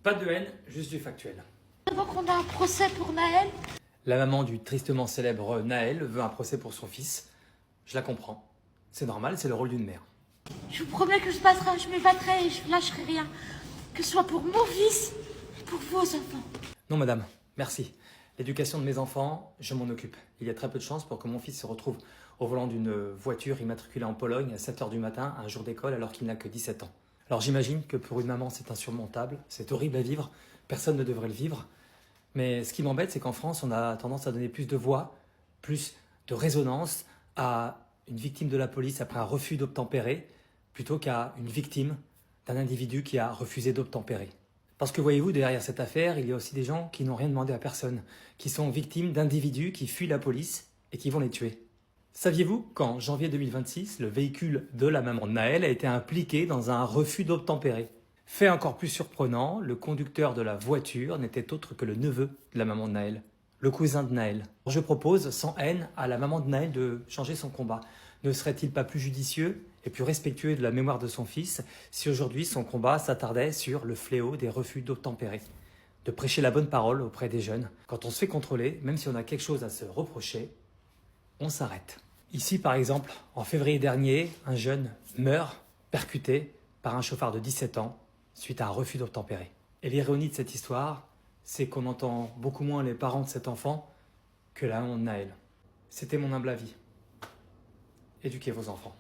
Pas de haine, juste du factuel. Donc on a un procès pour Naël. La maman du tristement célèbre Naël veut un procès pour son fils. Je la comprends. C'est normal, c'est le rôle d'une mère. Je vous promets que je me battrai et je lâcherai rien. Que ce soit pour mon fils, pour vos enfants. Non madame, merci. L'éducation de mes enfants, je m'en occupe. Il y a très peu de chances pour que mon fils se retrouve au volant d'une voiture immatriculée en Pologne à 7 h du matin, un jour d'école, alors qu'il n'a que 17 ans. Alors j'imagine que pour une maman c'est insurmontable, c'est horrible à vivre, personne ne devrait le vivre. Mais ce qui m'embête, c'est qu'en France, on a tendance à donner plus de voix, plus de résonance à une victime de la police après un refus d'obtempérer, plutôt qu'à une victime d'un individu qui a refusé d'obtempérer. Parce que voyez-vous, derrière cette affaire, il y a aussi des gens qui n'ont rien demandé à personne, qui sont victimes d'individus qui fuient la police et qui vont les tuer. Saviez-vous qu'en janvier 2026, le véhicule de la maman de Naël a été impliqué dans un refus d'obtempérer? Fait encore plus surprenant, le conducteur de la voiture n'était autre que le neveu de la maman de Naël, le cousin de Naël. Je propose, sans haine, à la maman de Naël de changer son combat. Ne serait-il pas plus judicieux et plus respectueux de la mémoire de son fils si aujourd'hui son combat s'attardait sur le fléau des refus d'obtempérer? De prêcher la bonne parole auprès des jeunes. Quand on se fait contrôler, même si on a quelque chose à se reprocher, on s'arrête. Ici, par exemple, en février dernier, un jeune meurt percuté par un chauffard de 17 ans suite à un refus d'obtempérer. Et l'ironie de cette histoire, c'est qu'on entend beaucoup moins les parents de cet enfant que la maman de Naël. C'était mon humble avis. Éduquez vos enfants.